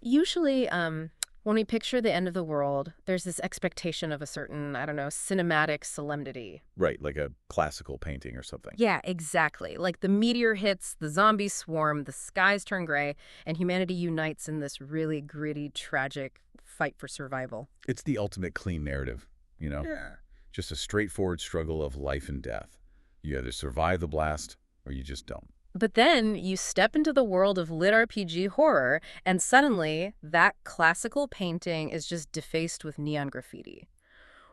Usually, when we picture the end of the world, there's this expectation of a certain, I don't know, cinematic solemnity. Right, like a classical painting or something. Yeah, exactly. Like the meteor hits, the zombies swarm, the skies turn gray, and humanity unites in this really gritty, tragic fight for survival. It's the ultimate clean narrative, you know? Yeah. Just a straightforward struggle of life and death. You either survive the blast or you just don't. But then you step into the world of lit RPG horror, and suddenly that classical painting is just defaced with neon graffiti.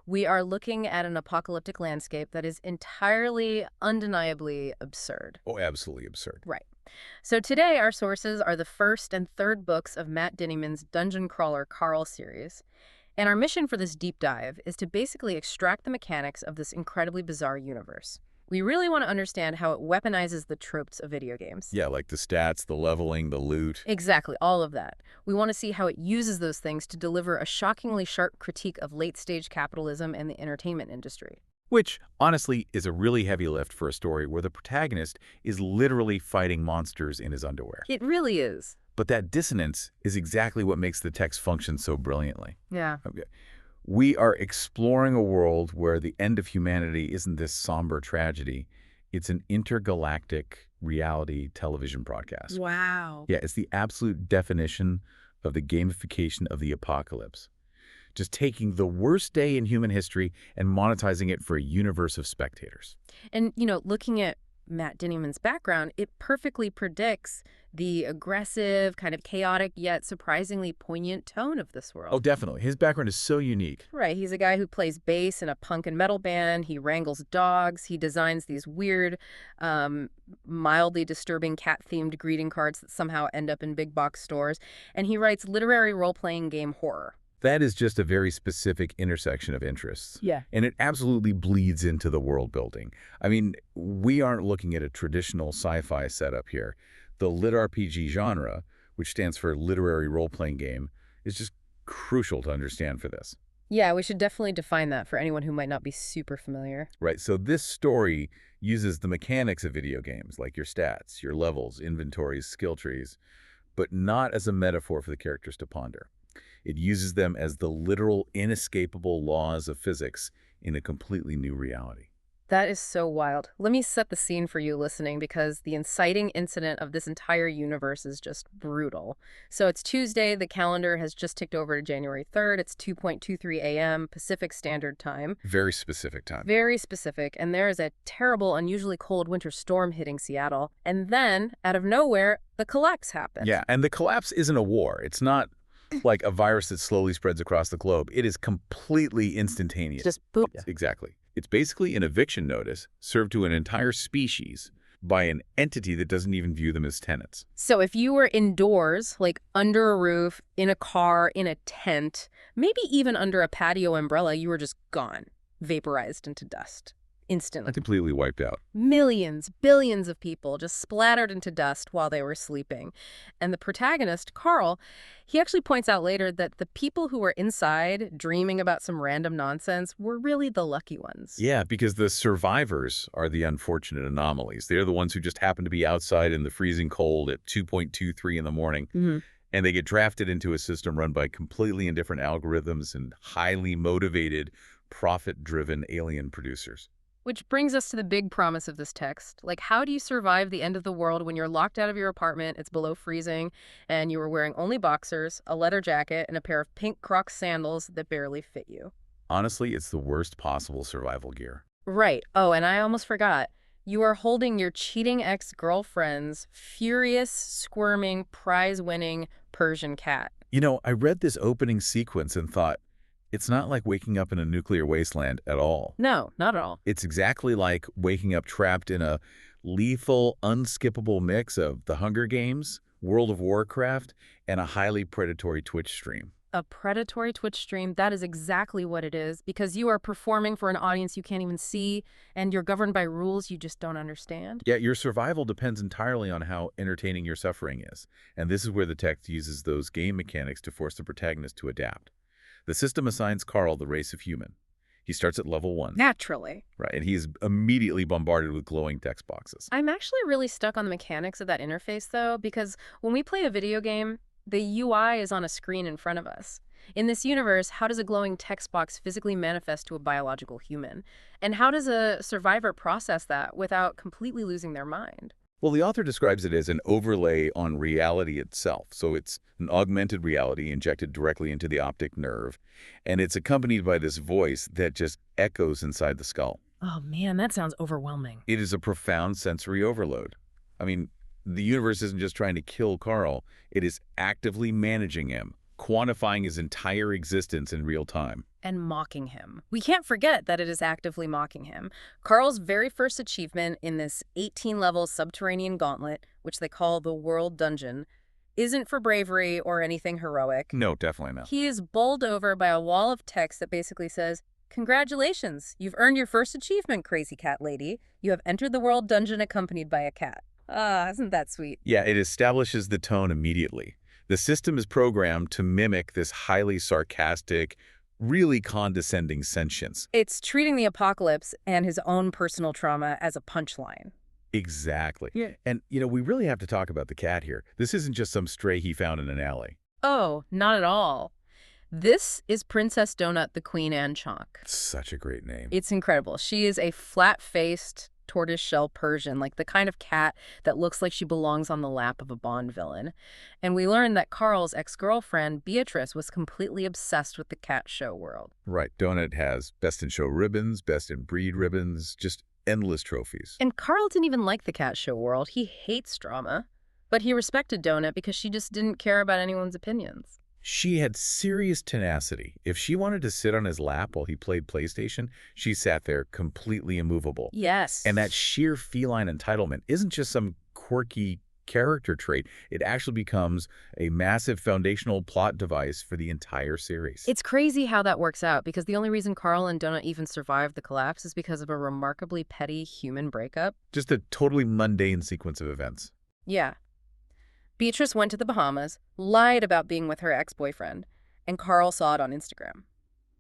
We are looking at an apocalyptic landscape that is entirely, undeniably absurd. Oh, absolutely absurd. Right. So today our sources are the first and third books of Matt Dinniman's Dungeon Crawler Carl series. And our mission for this deep dive is to basically extract the mechanics of this incredibly bizarre universe. We really want to understand how it weaponizes the tropes of video games. Yeah, like the stats, the leveling, the loot. Exactly, all of that. We want to see how it uses those things to deliver a shockingly sharp critique of late-stage capitalism and the entertainment industry. Which, honestly, is a really heavy lift for a story where the protagonist is literally fighting monsters in his underwear. It really is. But that dissonance is exactly what makes the text function so brilliantly. Yeah. Okay. We are exploring a world where the end of humanity isn't this somber tragedy. It's an intergalactic reality television broadcast. Wow. Yeah, it's the absolute definition of the gamification of the apocalypse. Just taking the worst day in human history and monetizing it for a universe of spectators. And, looking at Matt Dinniman's background, it perfectly predicts the aggressive, kind of chaotic, yet surprisingly poignant tone of this world. Oh, definitely. His background is so unique. Right. He's a guy who plays bass in a punk and metal band. He wrangles dogs. He designs these weird, mildly disturbing cat-themed greeting cards that somehow end up in big box stores. And he writes literary role-playing game horror. That is just a very specific intersection of interests. Yeah. And it absolutely bleeds into the world building. I mean, we aren't looking at a traditional sci-fi setup here. The lit RPG genre, which stands for literary role-playing game, is just crucial to understand for this. Yeah, we should definitely define that for anyone who might not be super familiar. Right, so this story uses the mechanics of video games, like your stats, your levels, inventories, skill trees, but not as a metaphor for the characters to ponder. It uses them as the literal, inescapable laws of physics in a completely new reality. That is so wild. Let me set the scene for you listening, because the inciting incident of this entire universe is just brutal. So it's Tuesday. The calendar has just ticked over to January 3rd. It's 2:23 a.m. Pacific Standard Time. Very specific time. Very specific. And there is a terrible, unusually cold winter storm hitting Seattle. And then, out of nowhere, the collapse happens. Yeah, and the collapse isn't a war. It's not like a virus that slowly spreads across the globe. It is completely instantaneous. Just boom. Yeah, exactly. It's basically an eviction notice served to an entire species by an entity that doesn't even view them as tenants. So if you were indoors, like under a roof, in a car, in a tent, maybe even under a patio umbrella, you were just gone, vaporized into dust. Instantly. Completely wiped out. Millions, billions of people just splattered into dust while they were sleeping. And the protagonist, Carl, he actually points out later that the people who were inside dreaming about some random nonsense were really the lucky ones. Yeah, because the survivors are the unfortunate anomalies. They're the ones who just happen to be outside in the freezing cold at 2:23 in the morning. And they get drafted into a system run by completely indifferent algorithms and highly motivated, profit-driven alien producers. Which brings us to the big promise of this text. Like, how do you survive the end of the world when you're locked out of your apartment, it's below freezing, and you were wearing only boxers, a leather jacket, and a pair of pink Crocs sandals that barely fit you? Honestly, it's the worst possible survival gear. Right. Oh, and I almost forgot. You are holding your cheating ex-girlfriend's furious, squirming, prize-winning Persian cat. You know, I read this opening sequence and thought, it's not like waking up in a nuclear wasteland at all. No, not at all. It's exactly like waking up trapped in a lethal, unskippable mix of The Hunger Games, World of Warcraft, and a highly predatory Twitch stream. A predatory Twitch stream, that is exactly what it is, because you are performing for an audience you can't even see, and you're governed by rules you just don't understand. Yeah, your survival depends entirely on how entertaining your suffering is. And this is where the text uses those game mechanics to force the protagonist to adapt. The system assigns Carl the race of human. He starts at level 1. Naturally. Right, and he is immediately bombarded with glowing text boxes. I'm actually really stuck on the mechanics of that interface, though, because when we play a video game, The UI is on a screen in front of us. In this universe, how does a glowing text box physically manifest to a biological human? And how does a survivor process that without completely losing their mind? Well, the author describes it as an overlay on reality itself. So it's an augmented reality injected directly into the optic nerve, and it's accompanied by this voice that just echoes inside the skull. Oh man, that sounds overwhelming. It is a profound sensory overload. I mean, the universe isn't just trying to kill Carl, it is actively managing him, quantifying his entire existence in real time. And mocking him. We can't forget that it is actively mocking him. Carl's very first achievement in this 18-level subterranean gauntlet, which they call the World Dungeon, isn't for bravery or anything heroic. No, definitely not. He is bowled over by a wall of text that basically says, "Congratulations, you've earned your first achievement, crazy cat lady. You have entered the World Dungeon accompanied by a cat." Ah, isn't that sweet? Yeah, it establishes the tone immediately. The system is programmed to mimic this highly sarcastic, really condescending sentience. It's treating the apocalypse and his own personal trauma as a punchline. Exactly. Yeah. And, we really have to talk about the cat here. This isn't just some stray he found in an alley. Oh, not at all. This is Princess Donut the Queen Anne Chonk. Such a great name. It's incredible. She is a flat-faced, tortoiseshell Persian, like the kind of cat that looks like she belongs on the lap of a Bond villain. And we learn that Carl's ex-girlfriend, Beatrice, was completely obsessed with the cat show world. Right. Donut has best in show ribbons, best in breed ribbons, just endless trophies. And Carl didn't even like the cat show world. He hates drama. But he respected Donut because she just didn't care about anyone's opinions. She had serious tenacity. If she wanted to sit on his lap while he played PlayStation, she sat there completely immovable. Yes. And that sheer feline entitlement isn't just some quirky character trait. It actually becomes a massive foundational plot device for the entire series. It's crazy how that works out, because the only reason Carl and Donut even survived the collapse is because of a remarkably petty human breakup. Just a totally mundane sequence of events. Yeah. Beatrice went to the Bahamas, lied about being with her ex-boyfriend, and Carl saw it on Instagram.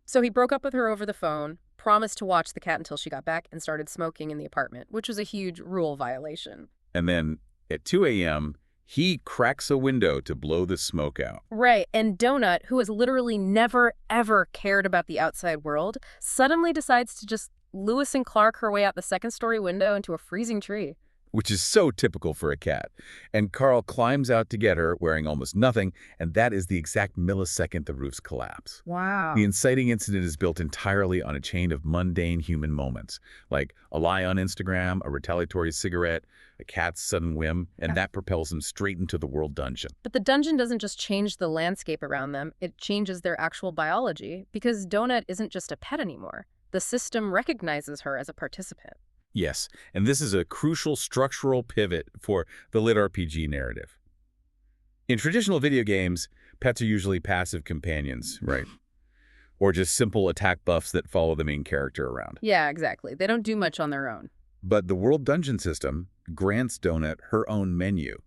So he broke up with her over the phone, promised to watch the cat until she got back, and started smoking in the apartment, which was a huge rule violation. And then at 2 a.m., he cracks a window to blow the smoke out. Right, and Donut, who has literally never, ever cared about the outside world, suddenly decides to just Lewis and Clark her way out the second-story window into a freezing tree. Which is so typical for a cat. And Carl climbs out to get her, wearing almost nothing, and that is the exact millisecond the roofs collapse. Wow. The inciting incident is built entirely on a chain of mundane human moments, like a lie on Instagram, a retaliatory cigarette, a cat's sudden whim, and that propels them straight into the World Dungeon. But the dungeon doesn't just change the landscape around them, it changes their actual biology, because Donut isn't just a pet anymore. The system recognizes her as a participant. Yes, and this is a crucial structural pivot for the lit RPG narrative. In traditional video games, pets are usually passive companions, right? Or just simple attack buffs that follow the main character around. Yeah, exactly. They don't do much on their own. But the World Dungeon system grants Donut her own menu.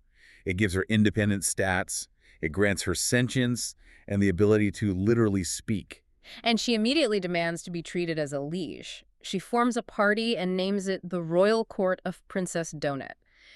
It gives her independent stats, it grants her sentience, and the ability to literally speak. And she immediately demands to be treated as a liege. She forms a party and names it the Royal Court of Princess Donut.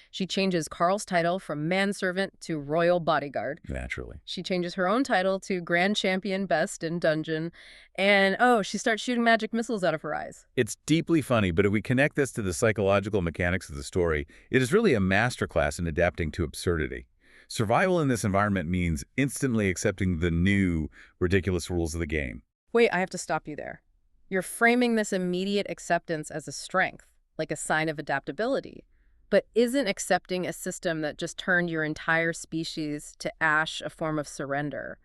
She changes Carl's title from manservant to royal bodyguard. Naturally. She changes her own title to Grand Champion Best in Dungeon. And, she starts shooting magic missiles out of her eyes. It's deeply funny, but if we connect this to the psychological mechanics of the story, it is really a masterclass in adapting to absurdity. Survival in this environment means instantly accepting the new, ridiculous rules of the game. Wait, I have to stop you there. You're framing this immediate acceptance as a strength, like a sign of adaptability. But isn't accepting a system that just turned your entire species to ash a form of surrender?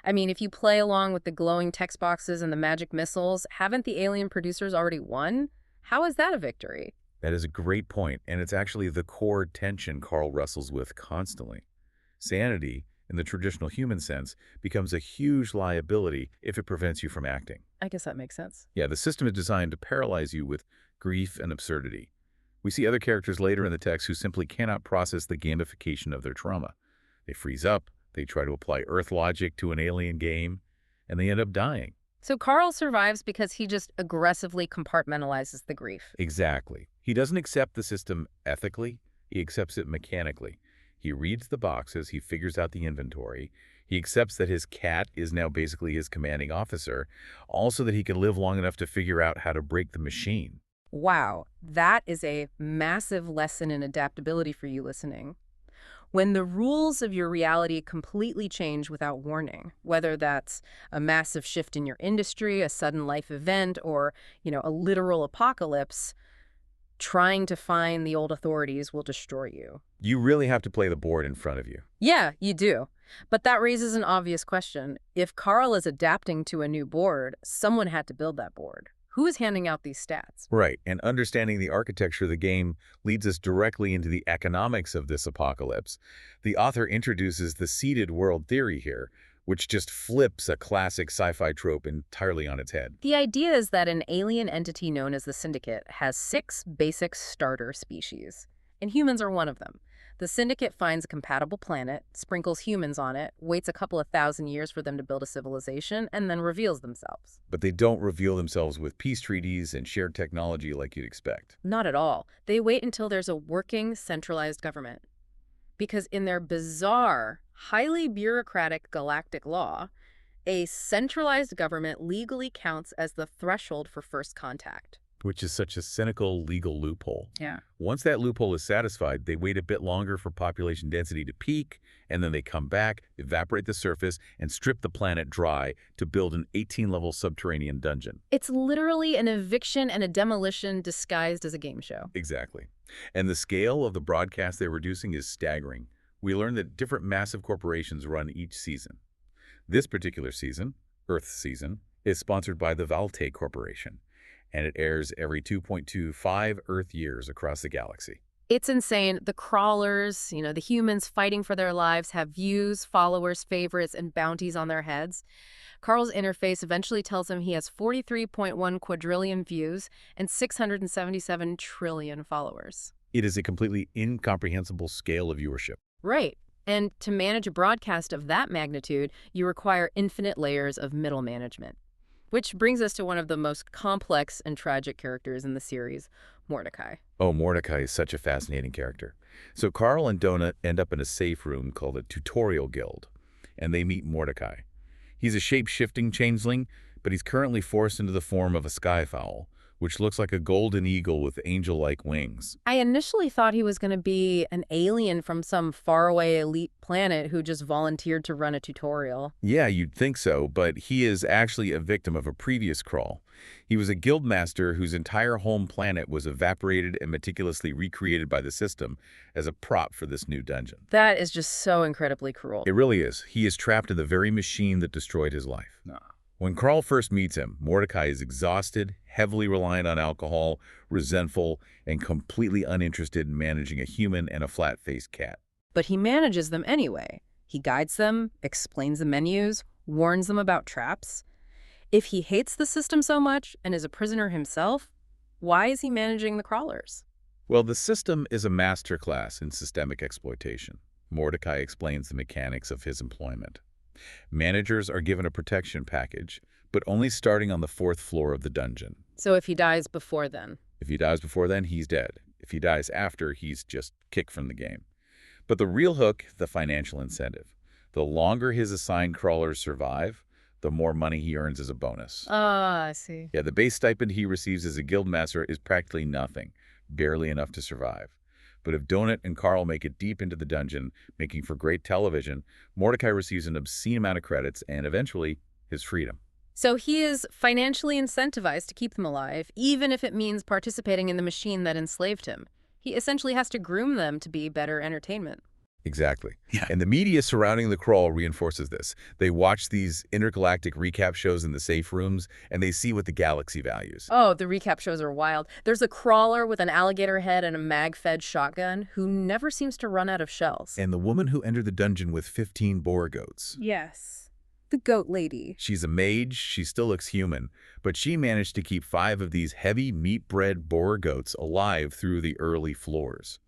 I mean, if you play along with the glowing text boxes and the magic missiles, haven't the alien producers already won? How is that a victory? That is a great point, and it's actually the core tension Carl wrestles with constantly. Sanity, in the traditional human sense, becomes a huge liability if it prevents you from acting. I guess that makes sense. Yeah, the system is designed to paralyze you with grief and absurdity. We see other characters later in the text who simply cannot process the gamification of their trauma. They freeze up, they try to apply Earth logic to an alien game, and they end up dying. So Carl survives because he just aggressively compartmentalizes the grief. Exactly. He doesn't accept the system ethically, he accepts it mechanically. He reads the boxes, he figures out the inventory, he accepts that his cat is now basically his commanding officer, also that he can live long enough to figure out how to break the machine. Wow, that is a massive lesson in adaptability for you listening. When the rules of your reality completely change without warning, whether that's a massive shift in your industry, a sudden life event, or, a literal apocalypse, trying to find the old authorities will destroy you. You really have to play the board in front of you. Yeah, you do. But that raises an obvious question. If Carl is adapting to a new board, someone had to build that board. Who is handing out these stats? Right, and understanding the architecture of the game leads us directly into the economics of this apocalypse. The author introduces the seeded world theory here, which just flips a classic sci-fi trope entirely on its head. The idea is that an alien entity known as the Syndicate has 6 basic starter species, and humans are one of them. The Syndicate finds a compatible planet, sprinkles humans on it, waits a couple of thousand years for them to build a civilization, and then reveals themselves. But they don't reveal themselves with peace treaties and shared technology like you'd expect. Not at all. They wait until there's a working, centralized government. Because in their bizarre, highly bureaucratic galactic law, a centralized government legally counts as the threshold for first contact. Which is such a cynical legal loophole. Yeah. Once that loophole is satisfied, they wait a bit longer for population density to peak, and then they come back, evaporate the surface, and strip the planet dry to build an 18-level subterranean dungeon. It's literally an eviction and a demolition disguised as a game show. Exactly. And the scale of the broadcast they're reducing is staggering. We learn that different massive corporations run each season. This particular season, Earth season, is sponsored by the Valte Corporation, and it airs every 2.25 Earth years across the galaxy. It's insane. The crawlers, the humans fighting for their lives, have views, followers, favorites, and bounties on their heads. Carl's interface eventually tells him he has 43.1 quadrillion views and 677 trillion followers. It is a completely incomprehensible scale of viewership. Right. And to manage a broadcast of that magnitude, you require infinite layers of middle management. Which brings us to one of the most complex and tragic characters in the series, Mordecai. Oh, Mordecai is such a fascinating character. So Carl and Donut end up in a safe room called a tutorial guild, and they meet Mordecai. He's a shape-shifting changeling, but he's currently forced into the form of a skyfowl, which looks like a golden eagle with angel-like wings. I initially thought he was going to be an alien from some faraway elite planet who just volunteered to run a tutorial. Yeah, you'd think so, but he is actually a victim of a previous crawl. He was a guild master whose entire home planet was evaporated and meticulously recreated by the system as a prop for this new dungeon. That is just so incredibly cruel. It really is. He is trapped in the very machine that destroyed his life. No. When Carl first meets him, Mordecai is exhausted, heavily reliant on alcohol, resentful, and completely uninterested in managing a human and a flat-faced cat. But he manages them anyway. He guides them, explains the menus, warns them about traps. If he hates the system so much and is a prisoner himself, why is he managing the crawlers? Well, the system is a masterclass in systemic exploitation. Mordecai explains the mechanics of his employment. Managers are given a protection package, but only starting on the 4th floor of the dungeon. So if he dies before then? If he dies before then, he's dead. If he dies after, he's just kicked from the game. But the real hook, the financial incentive. The longer his assigned crawlers survive, the more money he earns as a bonus. Ah, I see. Yeah, the base stipend he receives as a guildmaster is practically nothing, barely enough to survive. But if Donut and Carl make it deep into the dungeon, making for great television, Mordecai receives an obscene amount of credits and, eventually, his freedom. So he is financially incentivized to keep them alive, even if it means participating in the machine that enslaved him. He essentially has to groom them to be better entertainment. Exactly. Yeah. And the media surrounding the crawl reinforces this. They watch these intergalactic recap shows in the safe rooms, and they see what the galaxy values. Oh, the recap shows are wild. There's a crawler with an alligator head and a mag-fed shotgun who never seems to run out of shells. And the woman who entered the dungeon with 15 boar goats. Yes. The goat lady. She's a mage, she still looks human, but she managed to keep 5 of these heavy meat-bred boar goats alive through the early floors.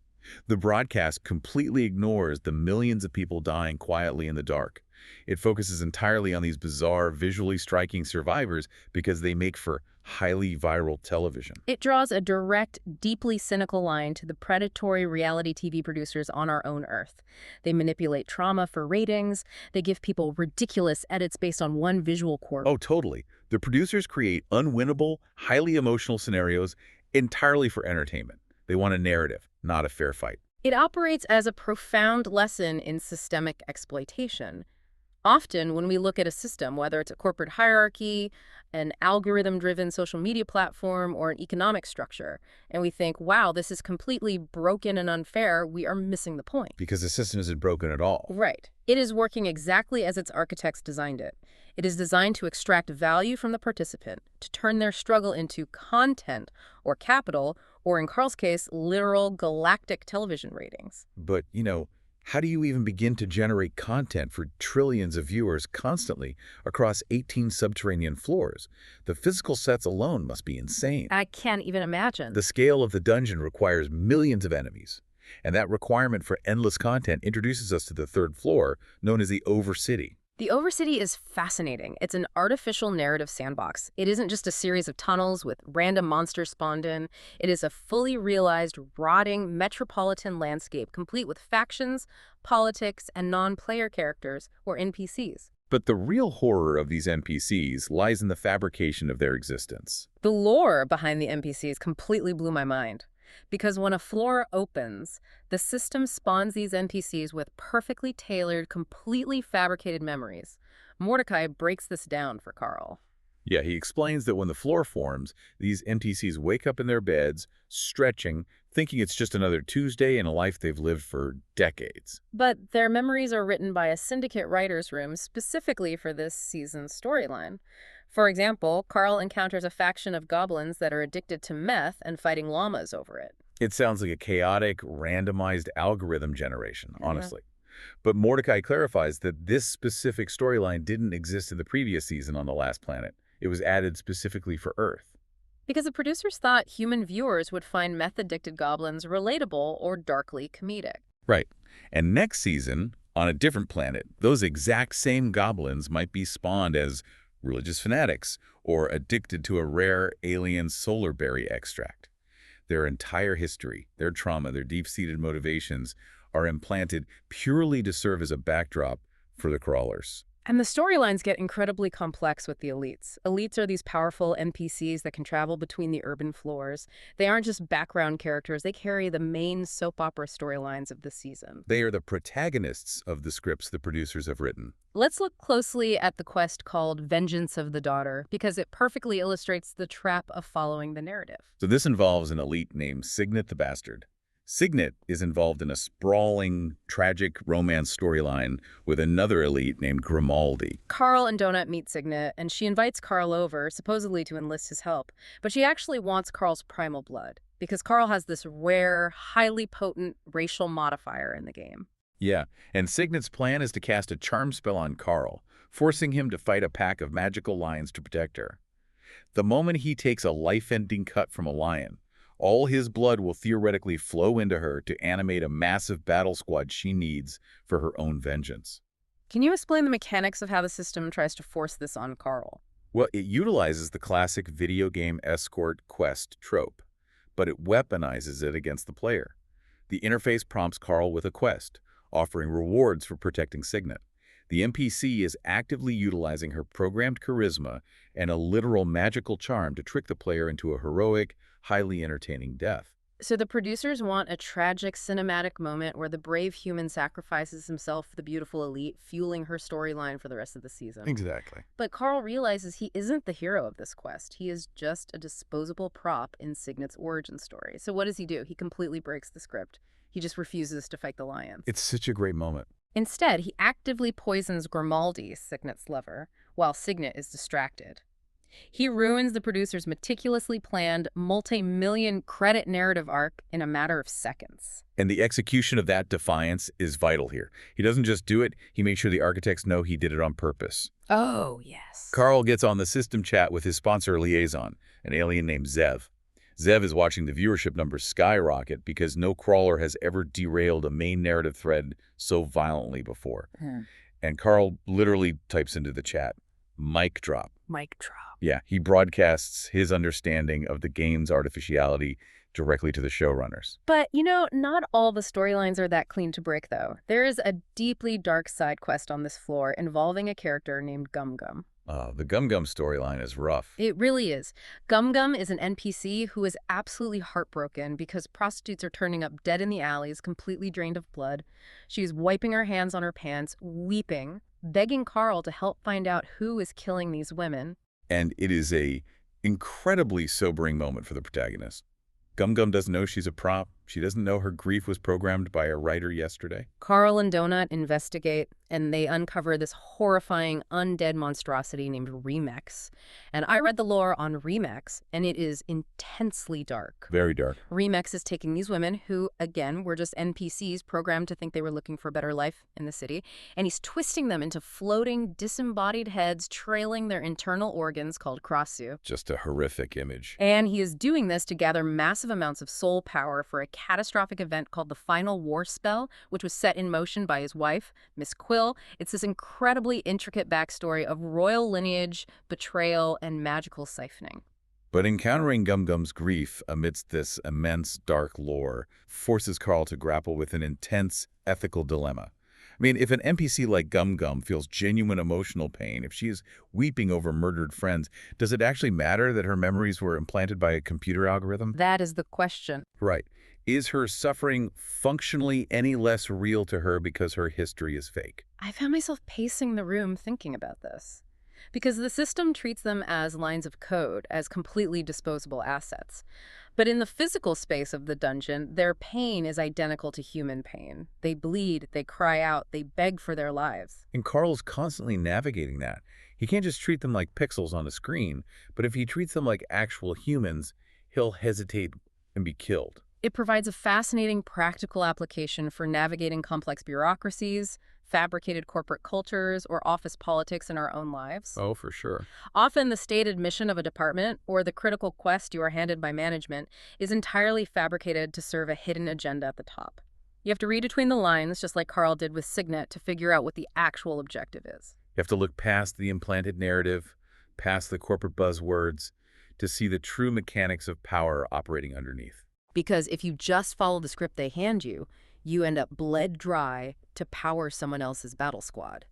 The broadcast completely ignores the millions of people dying quietly in the dark, It focuses entirely on these bizarre, visually striking survivors because they make for highly viral television. It draws a direct, deeply cynical line to the predatory reality TV producers on our own Earth. They manipulate trauma for ratings. They give people ridiculous edits based on one visual quirk. Oh, totally. The producers create unwinnable, highly emotional scenarios entirely for entertainment. They want a narrative, not a fair fight. It operates as a profound lesson in systemic exploitation. Often, when we look at a system, whether it's a corporate hierarchy, an algorithm-driven social media platform, or an economic structure, and we think, wow, this is completely broken and unfair, we are missing the point. Because the system isn't broken at all. Right. It is working exactly as its architects designed it. It is designed to extract value from the participant, to turn their struggle into content or capital, or in Carl's case, literal galactic television ratings. But, how do you even begin to generate content for trillions of viewers constantly across 18 subterranean floors? The physical sets alone must be insane. I can't even imagine. The scale of the dungeon requires millions of enemies. And that requirement for endless content introduces us to the third floor, known as the Overcity. The Overcity is fascinating. It's an artificial narrative sandbox. It isn't just a series of tunnels with random monsters spawned in. It is a fully realized, rotting, metropolitan landscape complete with factions, politics, and non-player characters, or NPCs. But the real horror of these NPCs lies in the fabrication of their existence. The lore behind the NPCs completely blew my mind. Because when a floor opens, the system spawns these NPCs with perfectly tailored, completely fabricated memories. Mordecai breaks this down for Carl. Yeah, he explains that when the floor forms, these NPCs wake up in their beds, stretching, thinking it's just another Tuesday in a life they've lived for decades. But their memories are written by a Syndicate writer's room specifically for this season's storyline. For example, Carl encounters a faction of goblins that are addicted to meth and fighting llamas over it. It sounds like a chaotic, randomized algorithm generation, honestly. But Mordecai clarifies that this specific storyline didn't exist in the previous season on the last planet. It was added specifically for Earth. Because the producers thought human viewers would find meth-addicted goblins relatable or darkly comedic. Right. And next season, on a different planet, those exact same goblins might be spawned as religious fanatics, or addicted to a rare alien solar berry extract. Their entire history, their trauma, their deep-seated motivations are implanted purely to serve as a backdrop for the crawlers. And the storylines get incredibly complex with the elites. Elites are these powerful NPCs that can travel between the urban floors. They aren't just background characters. They carry the main soap opera storylines of the season. They are the protagonists of the scripts the producers have written. Let's look closely at the quest called Vengeance of the Daughter, because it perfectly illustrates the trap of following the narrative. So this involves an elite named Syndicate the Bastard. Syndicate is involved in a sprawling, tragic romance storyline with another elite named Grimaldi. Carl and Donut meet Syndicate, and she invites Carl over, supposedly to enlist his help. But she actually wants Carl's primal blood, because Carl has this rare, highly potent racial modifier in the game. Yeah, and Syndic's plan is to cast a charm spell on Carl, forcing him to fight a pack of magical lions to protect her. The moment he takes a life-ending cut from a lion, all his blood will theoretically flow into her to animate a massive battle squad she needs for her own vengeance. Can you explain the mechanics of how the system tries to force this on Carl? Well, it utilizes the classic video game escort quest trope, but it weaponizes it against the player. The interface prompts Carl with a quest, offering rewards for protecting Syndicate. The NPC is actively utilizing her programmed charisma and a literal magical charm to trick the player into a heroic, highly entertaining death. So the producers want a tragic cinematic moment where the brave human sacrifices himself for the beautiful elite, fueling her storyline for the rest of the season. Exactly. But Carl realizes he isn't the hero of this quest. He is just a disposable prop in Syndic's origin story. So what does he do? He completely breaks the script. He just refuses to fight the lions. It's such a great moment. Instead, he actively poisons Grimaldi, Syndic's lover, while Syndicate is distracted. He ruins the producer's meticulously planned, multi-million credit narrative arc in a matter of seconds. And the execution of that defiance is vital here. He doesn't just do it, he makes sure the architects know he did it on purpose. Oh, yes. Carl gets on the system chat with his sponsor liaison, an alien named Zev. Zev is watching the viewership numbers skyrocket because no crawler has ever derailed a main narrative thread so violently before. And Carl literally types into the chat, mic drop. Mic drop. Yeah, he broadcasts his understanding of the game's artificiality directly to the showrunners. But, not all the storylines are that clean to break, though. There is a deeply dark side quest on this floor involving a character named Gum Gum. The Gum Gum storyline is rough. It really is. Gum Gum is an NPC who is absolutely heartbroken because prostitutes are turning up dead in the alleys, completely drained of blood. She's wiping her hands on her pants, weeping, begging Carl to help find out who is killing these women. And it is a incredibly sobering moment for the protagonist. Gum Gum doesn't know she's a prop. She doesn't know her grief was programmed by a writer yesterday. Carl and Donut investigate, and they uncover this horrifying undead monstrosity named Remex. And I read the lore on Remex, and it is intensely dark. Very dark. Remex is taking these women who, again, were just NPCs programmed to think they were looking for a better life in the city, and he's twisting them into floating, disembodied heads trailing their internal organs called crossu. Just a horrific image. And he is doing this to gather massive amounts of soul power for a catastrophic event called the Final War Spell, which was set in motion by his wife, Miss Quill. It's this incredibly intricate backstory of royal lineage, betrayal, and magical siphoning. But encountering Gum Gum's grief amidst this immense dark lore forces Carl to grapple with an intense ethical dilemma. I mean, if an NPC like Gum Gum feels genuine emotional pain, if she is weeping over murdered friends, does it actually matter that her memories were implanted by a computer algorithm? That is the question. Right. Is her suffering functionally any less real to her because her history is fake? I found myself pacing the room thinking about this. Because the system treats them as lines of code, as completely disposable assets. But in the physical space of the dungeon, their pain is identical to human pain. They bleed, they cry out, they beg for their lives. And Carl's constantly navigating that. He can't just treat them like pixels on a screen, but if he treats them like actual humans, he'll hesitate and be killed. It provides a fascinating practical application for navigating complex bureaucracies, fabricated corporate cultures, or office politics in our own lives. Oh, for sure. Often the stated mission of a department or the critical quest you are handed by management is entirely fabricated to serve a hidden agenda at the top. You have to read between the lines, just like Carl did with Signet, to figure out what the actual objective is. You have to look past the implanted narrative, past the corporate buzzwords, to see the true mechanics of power operating underneath. Because if you just follow the script they hand you, you end up bled dry to power someone else's battle squad.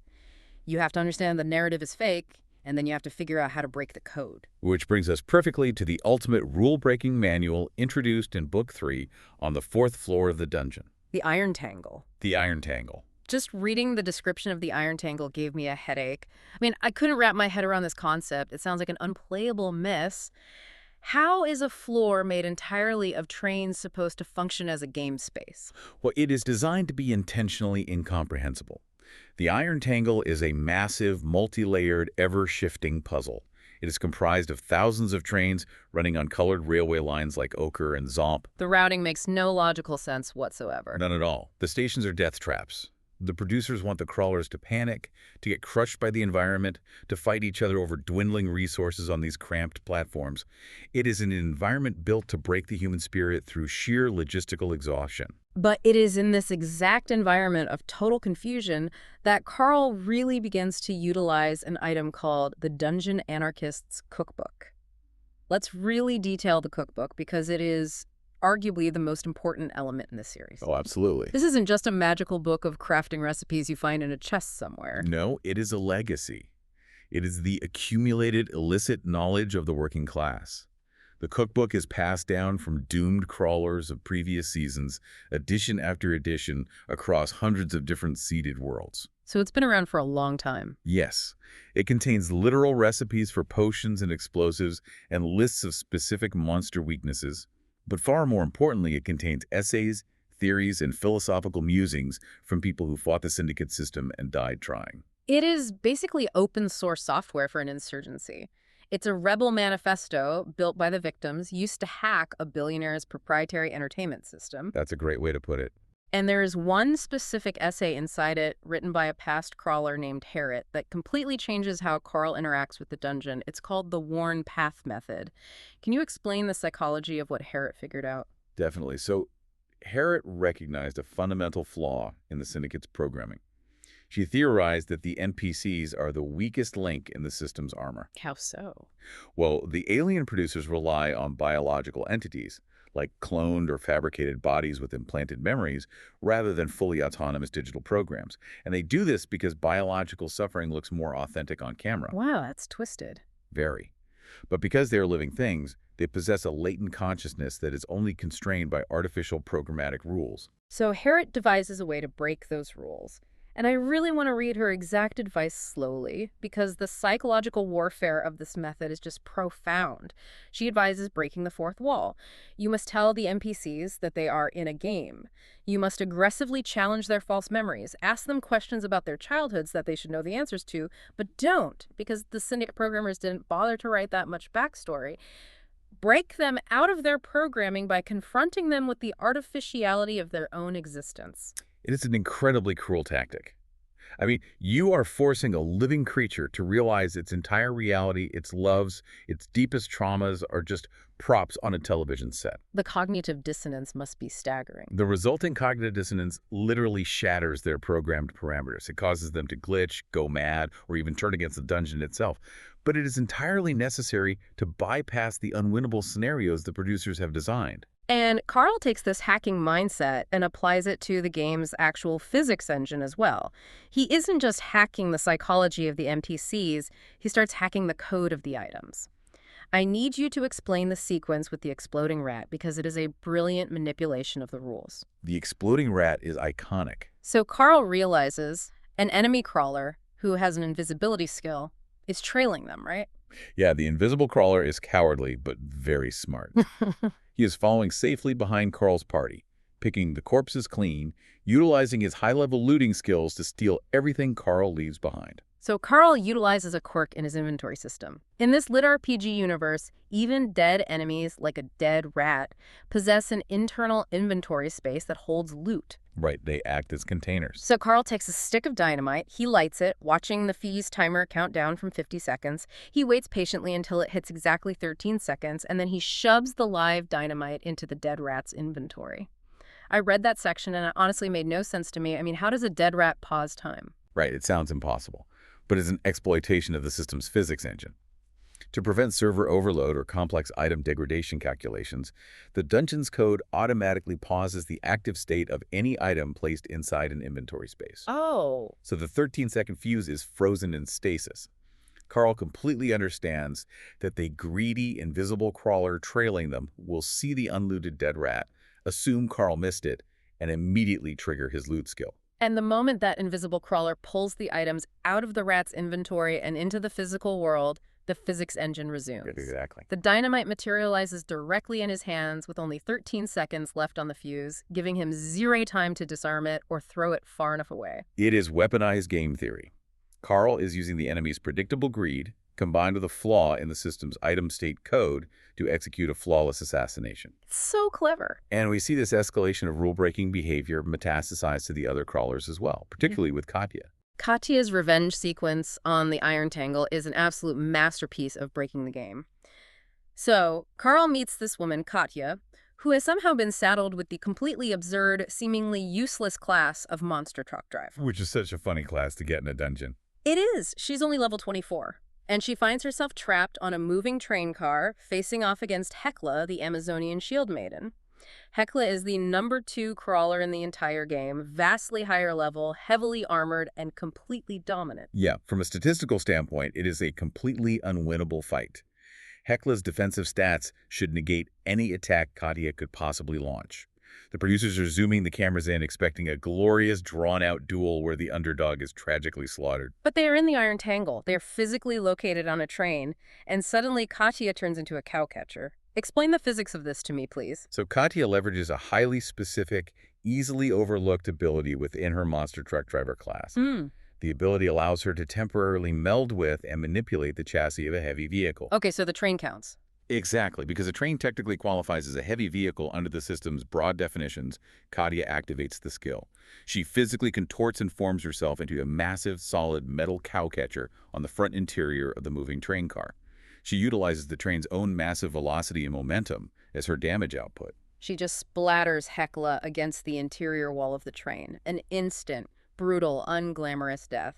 You have to understand the narrative is fake, and then you have to figure out how to break the code. Which brings us perfectly to the ultimate rule-breaking manual introduced in Book 3 on the 4th floor of the dungeon. The Iron Tangle. The Iron Tangle. Just reading the description of the Iron Tangle gave me a headache. I mean, I couldn't wrap my head around this concept. It sounds like an unplayable mess. How is a floor made entirely of trains supposed to function as a game space? Well, it is designed to be intentionally incomprehensible. The Iron Tangle is a massive, multi-layered, ever-shifting puzzle. It is comprised of thousands of trains running on colored railway lines like Ochre and Zomp. The routing makes no logical sense whatsoever. None at all. The stations are death traps. The producers want the crawlers to panic, to get crushed by the environment, to fight each other over dwindling resources on these cramped platforms. It is an environment built to break the human spirit through sheer logistical exhaustion. But it is in this exact environment of total confusion that Carl really begins to utilize an item called the Dungeon Anarchist's Cookbook. Let's really detail the cookbook because it is arguably the most important element in this series. Oh, absolutely. This isn't just a magical book of crafting recipes you find in a chest somewhere. No, it is a legacy. It is the accumulated illicit knowledge of the working class. The cookbook is passed down from doomed crawlers of previous seasons, edition after edition, across hundreds of different seeded worlds. So it's been around for a long time. Yes. It contains literal recipes for potions and explosives and lists of specific monster weaknesses. But far more importantly, it contains essays, theories, and philosophical musings from people who fought the Syndicate system and died trying. It is basically open source software for an insurgency. It's a rebel manifesto built by the victims used to hack a billionaire's proprietary entertainment system. That's a great way to put it. And there is one specific essay inside it written by a past crawler named Harriet that completely changes how Carl interacts with the dungeon. It's called the Worn Path Method. Can you explain the psychology of what Harriet figured out? Definitely. So Harriet recognized a fundamental flaw in the Syndicate's programming. She theorized that the NPCs are the weakest link in the system's armor. How so? Well, the alien producers rely on biological entities, like cloned or fabricated bodies with implanted memories, rather than fully autonomous digital programs. And they do this because biological suffering looks more authentic on camera. Wow, that's twisted. Very. But because they're living things, they possess a latent consciousness that is only constrained by artificial programmatic rules. So Harriet devises a way to break those rules. And I really want to read her exact advice slowly, because the psychological warfare of this method is just profound. She advises breaking the fourth wall. You must tell the NPCs that they are in a game. You must aggressively challenge their false memories. Ask them questions about their childhoods that they should know the answers to, but don't, because the Syndicate programmers didn't bother to write that much backstory. Break them out of their programming by confronting them with the artificiality of their own existence. It is an incredibly cruel tactic. I mean, you are forcing a living creature to realize its entire reality, its loves, its deepest traumas are just props on a television set. The cognitive dissonance must be staggering. The resulting cognitive dissonance literally shatters their programmed parameters. It causes them to glitch, go mad, or even turn against the dungeon itself. But it is entirely necessary to bypass the unwinnable scenarios the producers have designed. And Carl takes this hacking mindset and applies it to the game's actual physics engine as well. He isn't just hacking the psychology of the NPCs, he starts hacking the code of the items. I need you to explain the sequence with the exploding rat because it is a brilliant manipulation of the rules. The exploding rat is iconic. So Carl realizes an enemy crawler who has an invisibility skill is trailing them, right? Yeah, the invisible crawler is cowardly, but very smart. He is following safely behind Carl's party, picking the corpses clean, utilizing his high-level looting skills to steal everything Carl leaves behind. So Carl utilizes a quirk in his inventory system. In this lit RPG universe, even dead enemies, like a dead rat, possess an internal inventory space that holds loot. Right, they act as containers. So Carl takes a stick of dynamite, he lights it, watching the Fee's timer count down from 50 seconds. He waits patiently until it hits exactly 13 seconds, and then he shoves the live dynamite into the dead rat's inventory. I read that section, and it honestly made no sense to me. I mean, how does a dead rat pause time? Right, it sounds impossible, but it's an exploitation of the system's physics engine. To prevent server overload or complex item degradation calculations, the dungeon's code automatically pauses the active state of any item placed inside an inventory space. Oh. So the 13-second fuse is frozen in stasis. Carl completely understands that the greedy, invisible crawler trailing them will see the unlooted dead rat, assume Carl missed it, and immediately trigger his loot skill. And the moment that invisible crawler pulls the items out of the rat's inventory and into the physical world, the physics engine resumes. Exactly. The dynamite materializes directly in his hands with only 13 seconds left on the fuse, giving him zero time to disarm it or throw it far enough away. It is weaponized game theory. Carl is using the enemy's predictable greed, combined with a flaw in the system's item state code, to execute a flawless assassination. It's so clever. And we see this escalation of rule-breaking behavior metastasize to the other crawlers as well, particularly with Katya. Katya's revenge sequence on the Iron Tangle is an absolute masterpiece of breaking the game. So, Carl meets this woman, Katya, who has somehow been saddled with the completely absurd, seemingly useless class of monster truck driver. Which is such a funny class to get in a dungeon. It is. She's only level 24. And she finds herself trapped on a moving train car, facing off against Hekla, the Amazonian shield maiden. Hekla is the #2 crawler in the entire game, vastly higher level, heavily armored, and completely dominant. Yeah, from a statistical standpoint, it is a completely unwinnable fight. Hekla's defensive stats should negate any attack Katya could possibly launch. The producers are zooming the cameras in, expecting a glorious, drawn-out duel where the underdog is tragically slaughtered. But they are in the Iron Tangle. They are physically located on a train, and suddenly Katya turns into a cowcatcher. Explain the physics of this to me, please. So Katya leverages a highly specific, easily overlooked ability within her monster truck driver class. The ability allows her to temporarily meld with and manipulate the chassis of a heavy vehicle. Okay, so the train counts. Exactly, because a train technically qualifies as a heavy vehicle under the system's broad definitions. Katya activates the skill. She physically contorts and forms herself into a massive, solid metal cowcatcher on the front interior of the moving train car. She utilizes the train's own massive velocity and momentum as her damage output. She just splatters Hekla against the interior wall of the train. An instant, brutal, unglamorous death.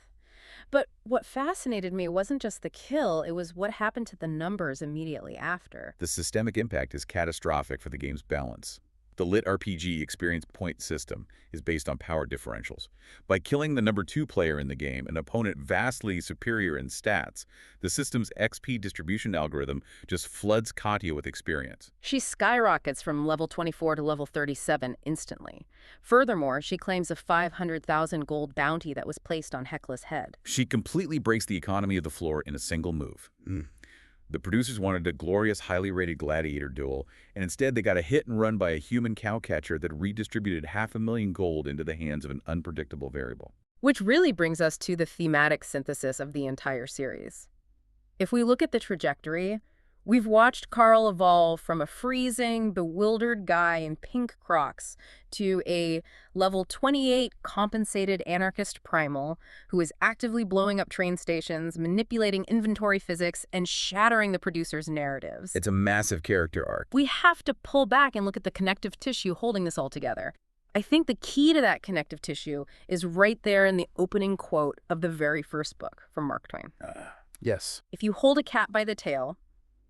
But what fascinated me wasn't just the kill, it was what happened to the numbers immediately after. The systemic impact is catastrophic for the game's balance. The lit RPG experience point system is based on power differentials. By killing the number 2 player in the game, an opponent vastly superior in stats, the system's XP distribution algorithm just floods Katya with experience. She skyrockets from level 24 to level 37 instantly. Furthermore, she claims a 500,000 gold bounty that was placed on Hekla's head. She completely breaks the economy of the floor in a single move. The producers wanted a glorious, highly rated gladiator duel, and instead they got a hit and run by a human cowcatcher that redistributed 500,000 gold into the hands of an unpredictable variable. Which really brings us to the thematic synthesis of the entire series. If we look at the trajectory, we've watched Carl evolve from a freezing, bewildered guy in pink Crocs to a level 28 compensated anarchist primal who is actively blowing up train stations, manipulating inventory physics, and shattering the producer's narratives. It's a massive character arc. We have to pull back and look at the connective tissue holding this all together. I think the key to that connective tissue is right there in the opening quote of the very first book from Mark Twain. Yes. If you hold a cat by the tail,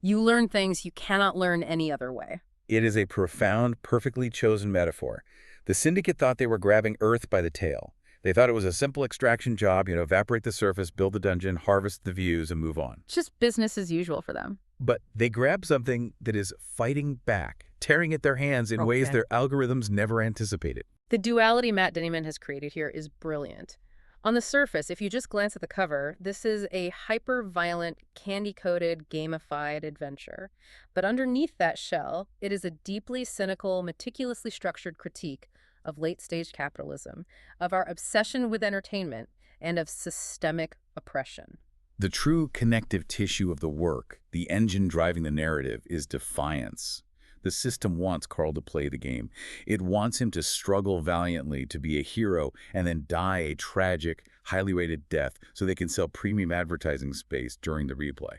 you learn things you cannot learn any other way. It is a profound, perfectly chosen metaphor. The Syndicate thought they were grabbing Earth by the tail. They thought it was a simple extraction job, evaporate the surface, build the dungeon, harvest the views, and move on. It's just business as usual for them. But they grabbed something that is fighting back, tearing at their hands in ways their algorithms never anticipated. The duality Matt Dinniman has created here is brilliant. On the surface, if you just glance at the cover, this is a hyper-violent, candy-coated, gamified adventure. But underneath that shell, it is a deeply cynical, meticulously structured critique of late-stage capitalism, of our obsession with entertainment, and of systemic oppression. The true connective tissue of the work, the engine driving the narrative, is defiance. The system wants Carl to play the game. It wants him to struggle valiantly to be a hero and then die a tragic, highly rated death so they can sell premium advertising space during the replay.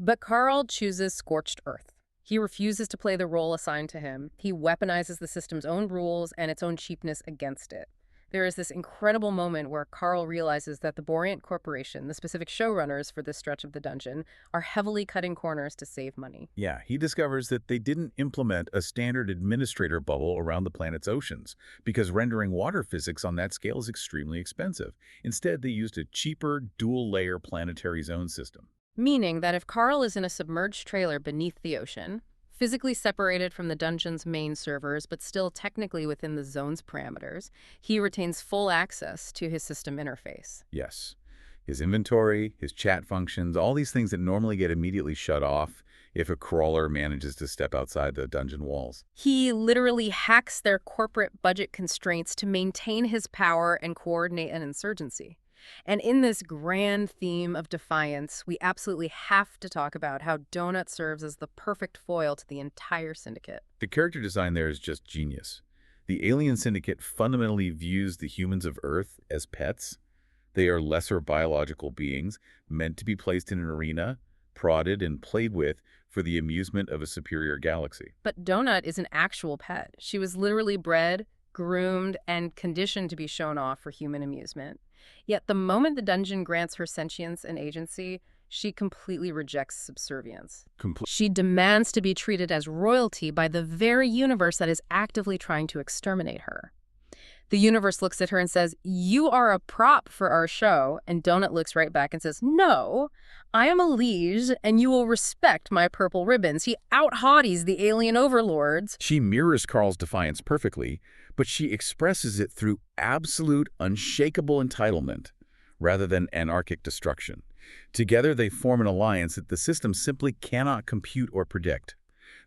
But Carl chooses scorched earth. He refuses to play the role assigned to him. He weaponizes the system's own rules and its own cheapness against it. There is this incredible moment where Carl realizes that the Boreant Corporation, the specific showrunners for this stretch of the dungeon, are heavily cutting corners to save money. Yeah, he discovers that they didn't implement a standard administrator bubble around the planet's oceans, because rendering water physics on that scale is extremely expensive. Instead, they used a cheaper, dual-layer planetary zone system. Meaning that if Carl is in a submerged trailer beneath the ocean, physically separated from the dungeon's main servers, but still technically within the zone's parameters, he retains full access to his system interface. Yes. His inventory, his chat functions, all these things that normally get immediately shut off if a crawler manages to step outside the dungeon walls. He literally hacks their corporate budget constraints to maintain his power and coordinate an insurgency. And in this grand theme of defiance, we absolutely have to talk about how Donut serves as the perfect foil to the entire Syndicate. The character design there is just genius. The alien Syndicate fundamentally views the humans of Earth as pets. They are lesser biological beings meant to be placed in an arena, prodded and played with for the amusement of a superior galaxy. But Donut is an actual pet. She was literally bred, groomed, and conditioned to be shown off for human amusement. Yet the moment the dungeon grants her sentience and agency, she completely rejects subservience. She demands to be treated as royalty by the very universe that is actively trying to exterminate her. The universe looks at her and says, "You are a prop for our show," and Donut looks right back and says, "No, I am a liege, and you will respect my purple ribbons." He out-haughties the alien overlords. She mirrors Carl's defiance perfectly, but she expresses it through absolute, unshakable entitlement rather than anarchic destruction. Together, they form an alliance that the system simply cannot compute or predict.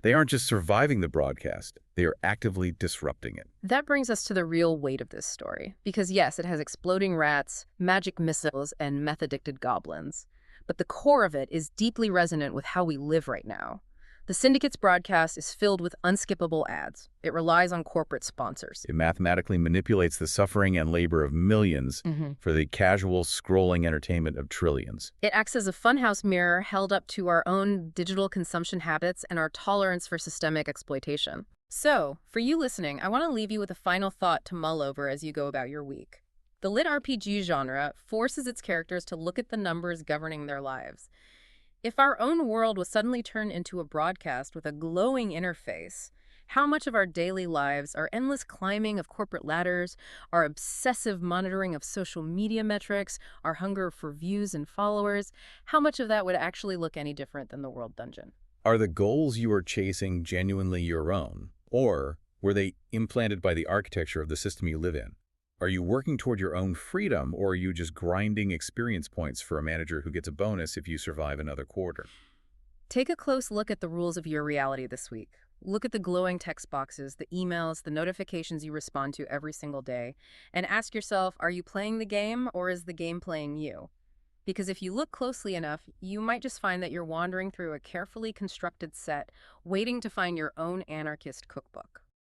They aren't just surviving the broadcast, they are actively disrupting it. That brings us to the real weight of this story. Because yes, it has exploding rats, magic missiles, and meth-addicted goblins. But the core of it is deeply resonant with how we live right now. The Syndicate's broadcast is filled with unskippable ads. It relies on corporate sponsors. It mathematically manipulates the suffering and labor of millions for the casual, scrolling entertainment of trillions. It acts as a funhouse mirror held up to our own digital consumption habits and our tolerance for systemic exploitation. So, for you listening, I want to leave you with a final thought to mull over as you go about your week. The lit RPG genre forces its characters to look at the numbers governing their lives. If our own world was suddenly turned into a broadcast with a glowing interface, how much of our daily lives, our endless climbing of corporate ladders, our obsessive monitoring of social media metrics, our hunger for views and followers, how much of that would actually look any different than the World Dungeon? Are the goals you are chasing genuinely your own, or were they implanted by the architecture of the system you live in? Are you working toward your own freedom, or are you just grinding experience points for a manager who gets a bonus if you survive another quarter? Take a close look at the rules of your reality this week. Look at the glowing text boxes, the emails, the notifications you respond to every single day, and ask yourself, are you playing the game or is the game playing you? Because if you look closely enough, you might just find that you're wandering through a carefully constructed set, waiting to find your own anarchist cookbook.